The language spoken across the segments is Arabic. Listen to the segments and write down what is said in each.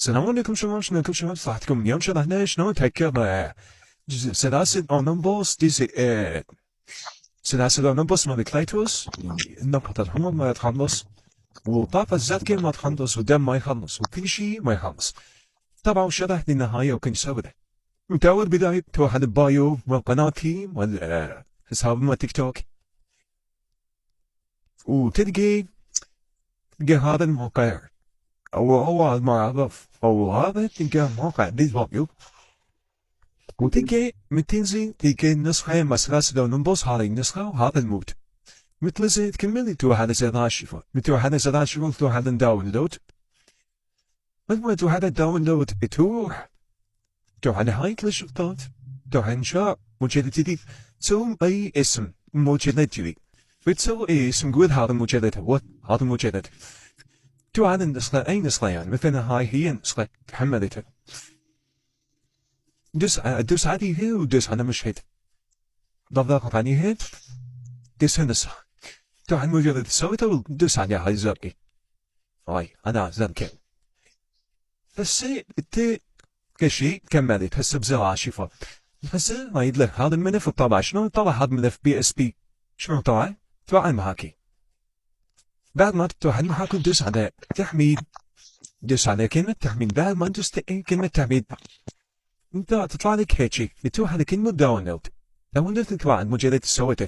السلام عليكم شلونكم كل شباب صحتكم اليوم شرحنا شلون تهكر سلاسل اونمبوس سلاسل اونمبوس مال كلايتوس النقطة الحمر ما تخلص وطاقة الزرقاء ما تخلص ودم ما يخلص وكل شيء ما يخلص. طبعا شرح للنهاية وكل سوده متعود بداية توحد البايو والقناتي والحساب مال تيك توك وتلقى هذا الموقع أو المعرف أو هذا تلقى موقع بالفيديو وتلقى متنزل تلقى نسخة مسلسل اونمبوس هذه النسخة وهذا المود مثل زي تكمل توحد زراشفة توحد زراشفة توحد داونلود لما توحد داونلود توحد هاي كل الشرطات توحد إنشاء مجلد جديد تسوي أي اسم مجلد جديد بتسوي أي اسم قول هذا المجلد هو هذا المجلد توحد النسخة أي نسخة يعني مثلا هاي هي نسخة حملتها دوس عليها ودوس على مشهد ضغط عليها دوس نسخة توحد مجرد سويته ودوس عليها هاي زرقاء هاي أنا زرقاء هسه انت كشي كملت هسه بزراعة شفا هسه ما يدلك هذا الملف طلع شلون طلع هذا الملف BSP شلون طلع المحاكي بعد ما تفتح المحاكي دوس على تحميل دوس على كلمة تحميل بعد ما دوس كلمة تحميل انت تطلع لك هيجي بتروح على كلمة داونلود تطلع المجلد سويته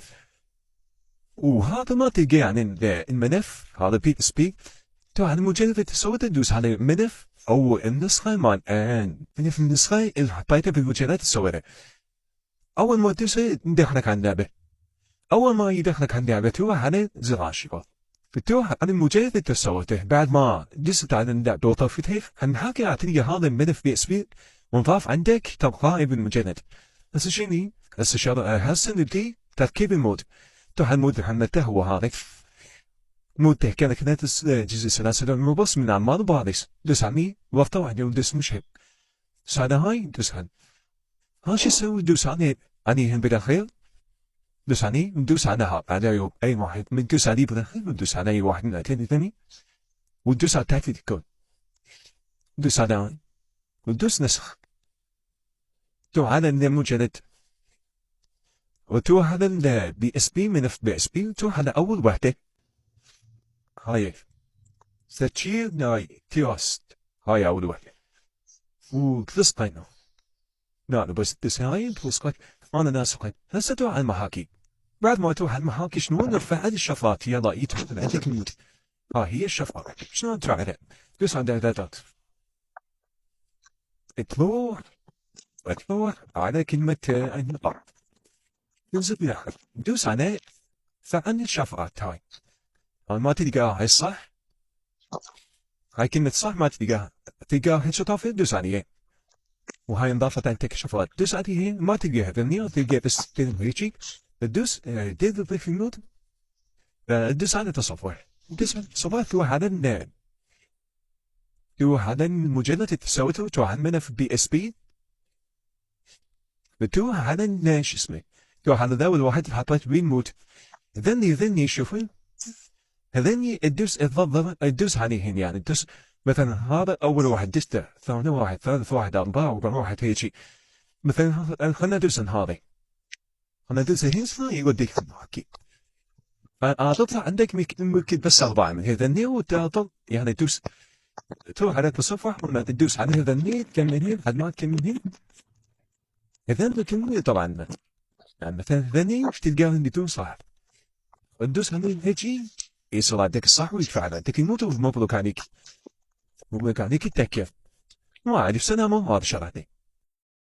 وهذا ما تلقى عن الملف هذا BSP تروح على المجلد اللي سويته دوس على الملف أو النسخة مال ملف النسخة اللي حطيتها في المجلد سويته أول ما تدوس يدخلك على اللعبة أول ما يدخلك على اللعبة تروح على زر الشباب بتروح على المجلد اللي سويته بعد ما دست على اللعبة وطفتها هنحكي اعطيني هذا الملف BSP ونضاف عندك تلقائي بالمجلد هسه شنو هسه نبدي تركيب المود تروح المود اللي حملته هو هذا مود تحكي كانت جزء سلاسل اونمبوس من أعمال باريس دوس عليه وضغطوا عليه ودوس مشهد دوس على هاي دوس على ها شو يسوي دوس عليهم بالأخير دوس عليه ودوس على على أي واحد من دوس عليه بالأخير ودوس على أي واحد من الثاني ودوس على تحديد الكود دوس على هاي ودوس نسخ تروح على المجلد وتروح على BSP ملف BSP وتروح على أول وحدة هاي ستشير ناي تيوست هاي أول وحدة وتلصقينه لا بس تدوس هاي تلصقك أنا ناسقين هسه تروح على المحاكي بعد ما تروح على المحاكي شنو نرفع هذه الشفرات يلا يدخل عندك المود ها هي الشفرة شلون تروح عليها دوس على إعدادات تروح على كلمة النقاط تنزل بالآخر دوس على فعل الشفرات هاي ما تلقاها هاي الصح هاي كلمة صح ما تلقاها هيك شطافة دوس عليها وهاي انضافت عندك شفرات دوس عليها ما تلقاها ثانية تلقى بس هيجي تدوس تضيف المود دوس على تصفح دوس على التصفح تروح على المجلد اللي سويته تروح على الملف BSP بتروح على شو اسمه تروح على ذا الواحد اللي حطيت بيه المود ذني شوفوا هذني تدوس عليهن يعني تدوس مثلا هذا أول واحد دسته ثاني واحد ثالث واحد أربعة ورابع واحد هيجي مثلا خلنا ندوس هذا خلنا ندوس هنا يوديك المحاكي تطلع عندك ممكن بس أربعة من هذني وتطلع يعني تدوس تروح على التصفح وما تدوس على هذني تكملين لحد ما تكملين هذني تكملين طبعا يعني مثلا هذني تلقاهم بدون صح تدوس هذني هيجي يصير عندك الصح ويدفع عندك الموت ومبروك عليك التكييف ما أعرف سنة ما هذا شرحني